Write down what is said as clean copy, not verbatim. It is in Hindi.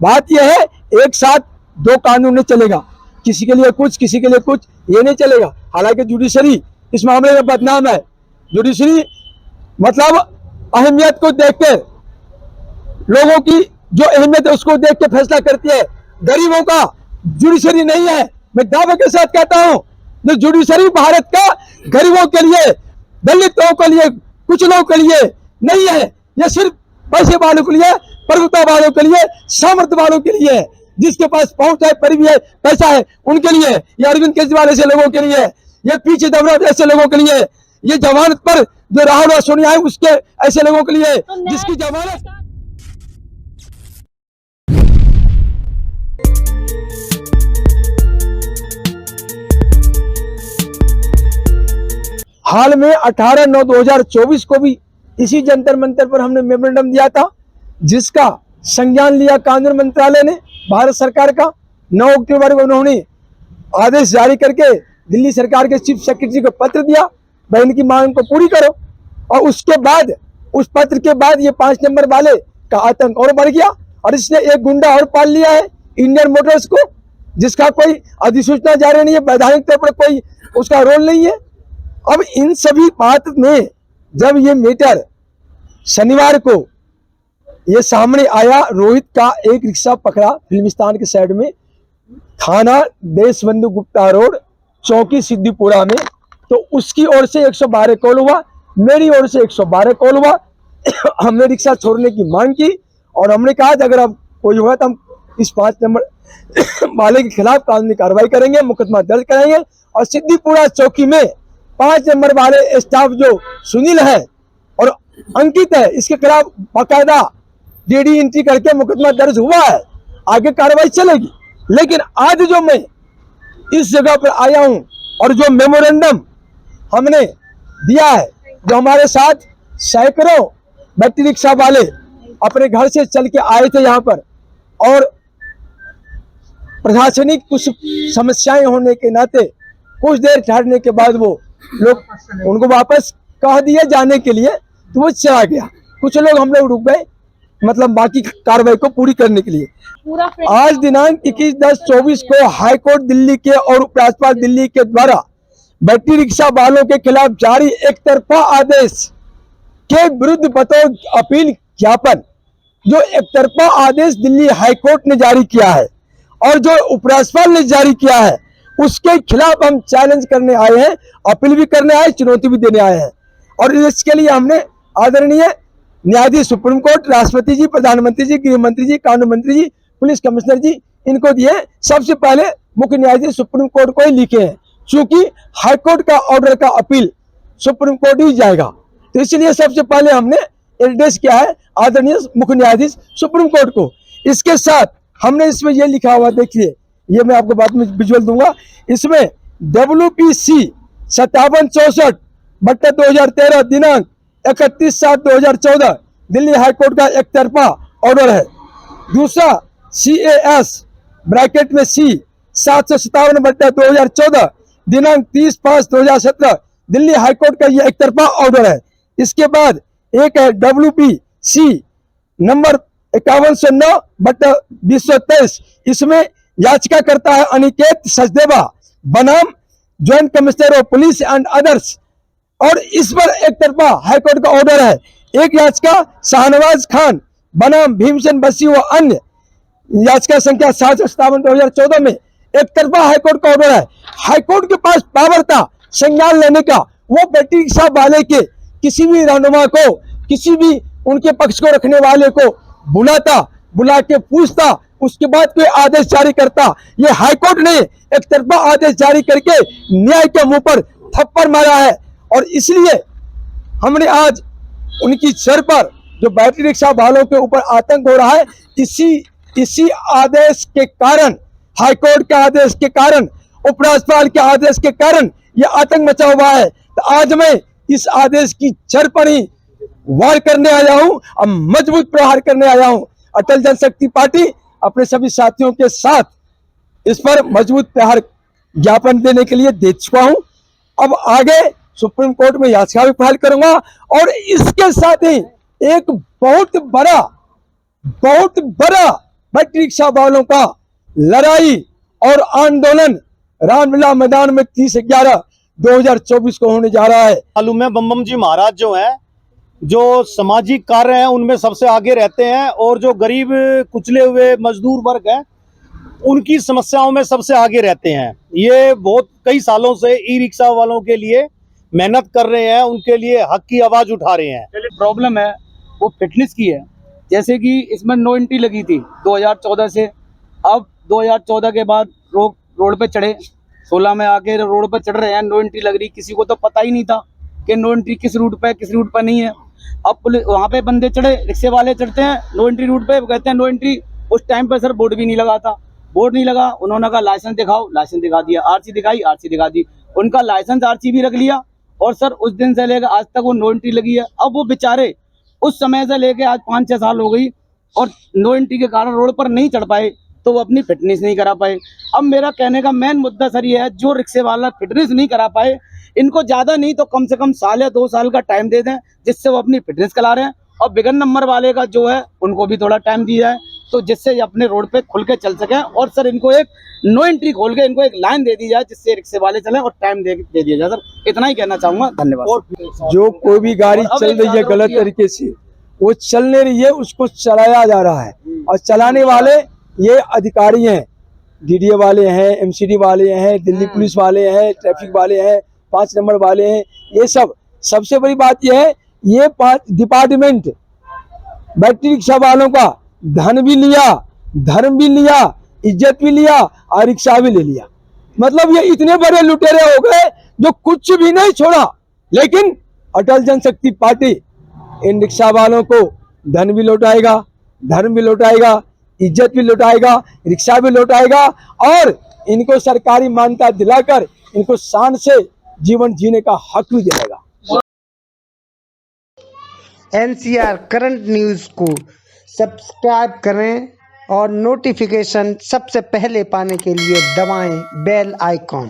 बात यह है एक साथ दो कानून नहीं चलेगा, किसी के लिए कुछ किसी के लिए कुछ, ये नहीं चलेगा। हालांकि जुडिशरी इस मामले में बदनाम है। जुडिशरी मतलब अहमियत को देखकर, लोगों की जो अहमियत है उसको देख के फैसला करती है, गरीबों का जुडिशरी नहीं है। मैं दावे के साथ कहता हूं, जो जुडिशरी भारत का गरीबों के लिए, दलितों के लिए, कुछ लोगों के लिए नहीं है। यह सिर्फ पैसे वालों के लिए, प्रभुता वालों के लिए, सामर्थ्य वालों के लिए, जिसके पास पहुंच है, परिधि है, पैसा है, उनके लिए। ये अरविंद केजरीवाल ऐसे लोगों के लिए, ये पीछे दबरा ऐसे लोगों के लिए, ये जमानत पर जो राहुल और सोनिया है उसके ऐसे लोगों के लिए जिसकी जमानत। हाल में 18/9/2024 को भी इसी जंतर मंतर पर हमने मेमोरेंडम दिया था, जिसका संज्ञान लिया कानून मंत्रालय ने भारत सरकार का। 9 अक्टूबर को उन्होंने आदेश जारी करके दिल्ली सरकार के चीफ सेक्रेटरी को पत्र दिया, भाई इनकी मांग को पूरी करो। और उसके बाद, उस पत्र के बाद ये 5 नंबर वाले का आतंक और बढ़ गया, और इसने एक गुंडा और पाल लिया है, इंडियन मोटर्स को, जिसका कोई अधिसूचना जारी नहीं है, वैधानिक तौर पर कोई उसका रोल नहीं है। अब इन सभी बात में जब ये मैटर शनिवार को ये सामने आया, रोहित का एक रिक्शा पकड़ा फिल्मिस्तान के साइड में, थाना देशबंधु गुप्ता रोड, चौकी सिद्दीपुरा में, तो उसकी ओर से 112 कॉल हुआ, मेरी ओर से 112 कॉल हुआ। हमने रिक्शा छोड़ने की मांग की और हमने कहा अगर अब कोई हुआ तो हम इस 5 नंबर वाले के खिलाफ कानूनी कार्रवाई करेंगे, मुकदमा दर्ज कराएंगे। और सिद्दीपुरा चौकी में 5 नंबर वाले स्टाफ जो सुनील है और अंकित है, इसके खिलाफ बाकायदा डीडी एंट्री करके मुकदमा दर्ज हुआ है, आगे कार्रवाई चलेगी। लेकिन आज जो मैं इस जगह पर आया हूं और जो मेमोरेंडम हमने दिया है, जो हमारे साथ सैकड़ों बैटरी रिक्शा वाले अपने घर से चल के आए थे यहाँ पर, और प्रशासनिक कुछ समस्याएं होने के नाते कुछ देर ठहरने के बाद वो लोग उनको वापस कह दिए जाने के लिए, तो वो चला गया। कुछ लोग हम लोग रुक गए, मतलब बाकी कार्रवाई को पूरी करने के लिए। आज दिनांक 21/10/24 को हाई कोर्ट दिल्ली के और उपराज्यपाल दिल्ली के द्वारा बैटरी रिक्शा वालों के खिलाफ जारी एक तरफा आदेश के विरुद्ध बतौर अपील ज्ञापन, जो एक तरफा आदेश दिल्ली हाई कोर्ट ने जारी किया है और जो उपराज्यपाल ने जारी किया है, उसके खिलाफ हम चैलेंज करने आए हैं, अपील भी करने आए, चुनौती भी देने आए हैं। और इसके लिए हमने आदरणीय न्यायाधीश सुप्रीम कोर्ट, राष्ट्रपति जी, प्रधानमंत्री जी, गृह मंत्री जी, कानून मंत्री जी, पुलिस कमिश्नर जी, इनको दिए। सबसे पहले मुख्य न्यायाधीश सुप्रीम कोर्ट को ही लिखे हैं, क्योंकि हाईकोर्ट का ऑर्डर का अपील सुप्रीम कोर्ट ही जाएगा, तो इसलिए सबसे पहले हमने एड्रेस किया है आदरणीय मुख्य न्यायाधीश सुप्रीम कोर्ट को। इसके साथ हमने इसमें यह लिखा हुआ, देखिए, ये मैं आपको बाद में विजुअल दूंगा। इसमें WPC 5764/2013 दिनांक 31/7/2014 दिल्ली हाईकोर्ट का एक तरफा ऑर्डर है। दूसरा CAS ब्रैकेट में C 757/2014 दिनांक 30/5/2017 दिल्ली हाईकोर्ट का यह एक तरफा ऑर्डर है। इसके बाद एक है WPC नंबर 5109/2023, इसमें याचिका करता है अनिकेत सचदेवा बनाम joint commissioner of police and others, और इस पर एक तरफा हाईकोर्ट का ऑर्डर है। एक याचिका शाहनवाज खान बनाम भीमसेन बसी व अन्य, याचिका संख्या 757/2014 में एक तरफा हाईकोर्ट का ऑर्डर है। हाईकोर्ट के पास पावर था संज्ञान लेने का, वो बैटरी रिक्शा वाले के किसी भी रहनुमा को, किसी भी उनके पक्ष को रखने वाले को बुलाता, बुला के पूछता, उसके बाद कोई आदेश जारी करता। ये हाईकोर्ट ने एक तरफा आदेश जारी करके न्याय के मुंह पर थप्पड़ मारा है, और इसलिए हमने आज उनकी सर पर जो बैटरी रिक्शा वालों के ऊपर आतंक हो रहा है, इसी आदेश के कारण, हाईकोर्ट के आदेश के कारण, उपराज्यपाल के आदेश के कारण यह आतंक मचा हुआ है। तो आज मैं इस आदेश की सर पर ही वार करने आया हूं और मजबूत प्रहार करने आया हूं। अटल जनशक्ति पार्टी अपने सभी साथियों के साथ इस पर मजबूत प्रहार ज्ञापन देने के लिए दे चुका हूं। अब आगे सुप्रीम कोर्ट में याचिका भी फाइल करूंगा, और इसके साथ ही एक बहुत बड़ा बैटरी रिक्शा वालों का लड़ाई और आंदोलन रामलीला मैदान में 30/11/2024 को होने जा रहा है। मालूम है बम जी महाराज जो हैं, जो सामाजिक कार्य हैं उनमें सबसे आगे रहते हैं और जो गरीब कुचले हुए मजदूर वर्ग है उनकी समस्याओं में सबसे आगे रहते हैं। ये बहुत कई सालों से ई रिक्शा वालों के लिए मेहनत कर रहे हैं, उनके लिए हक की आवाज उठा रहे हैं। प्रॉब्लम है वो फिटनेस की है। जैसे कि इसमें नो एंट्री लगी थी 2014 से, अब 2014 के बाद रोड पे चढ़े, 16 में आके रोड पे चढ़ रहे हैं, नो एंट्री लग रही। किसी को तो पता ही नहीं था कि नो एंट्री किस रूट पे किस रूट पे नहीं है। अब पुलिस वहाँ पे बंदे चढ़े, रिक्शे वाले चढ़ते हैं नो एंट्री रूट पे, कहते हैं नो एंट्री। उस टाइम पे सर बोर्ड भी नहीं लगा था, बोर्ड नहीं लगा। उन्होंने कहा लाइसेंस दिखाओ, लाइसेंस दिखा दिया, आरसी दिखाई, आरसी दिखा दी। उनका लाइसेंस आरसी भी रख लिया और सर उस दिन से लेकर आज तक वो नो एंट्री लगी है। अब वो बेचारे उस समय से लेके आज 5-6 साल हो गई और नो एंट्री के कारण रोड पर नहीं चढ़ पाए, तो वो अपनी फिटनेस नहीं करा पाए। अब मेरा कहने का मेन मुद्दा सर ये है, जो रिक्शे वाला फिटनेस नहीं करा पाए, इनको ज्यादा नहीं तो कम से कम साल या 2 साल का टाइम दे दें, जिससे वो अपनी फिटनेस करा रहे हैं। और बिगन नंबर वाले का जो है उनको भी थोड़ा टाइम दिया है, तो जिससे ये अपने रोड पे खुल के चल सके। और सर इनको एक नो एंट्री खोल के इनको एक लाइन दे दी जाए, जिससे रिक्शे वाले चले और टाइम दे दिया जाए। सर इतना ही कहना चाहूंगा, धन्यवाद। और जो कोई भी गाड़ी चल रही है गलत तरीके से, वो चल नहीं रही है, उसको चलाया जा रहा है। और चलाने वाले ये अधिकारी हैं, डीडीए वाले हैं, एमसीडी वाले हैं, दिल्ली पुलिस वाले हैं, ट्रैफिक वाले हैं, 5 नंबर वाले हैं। ये सब सबसे बड़ी बात यह है, ये 5 डिपार्टमेंट बैटरी रिक्शा वालों का धन भी लिया, धर्म भी लिया, इज्जत भी लिया और रिक्शा भी ले लिया। मतलब ये इतने बड़े लुटेरे हो गए जो कुछ भी नहीं छोड़ा। लेकिन अटल जनशक्ति पार्टी इन रिक्शा वालों को धन भी लौटाएगा, धर्म भी लौटाएगा, इज्जत भी लौटाएगा, रिक्शा भी लौटाएगा और इनको सरकारी मान्यता दिलाकर इनको शान से जीवन जीने का हक भी दिलाएगा। NCR करंट न्यूज़ को सब्सक्राइब करें और नोटिफिकेशन सबसे पहले पाने के लिए दबाएं बेल आइकॉन।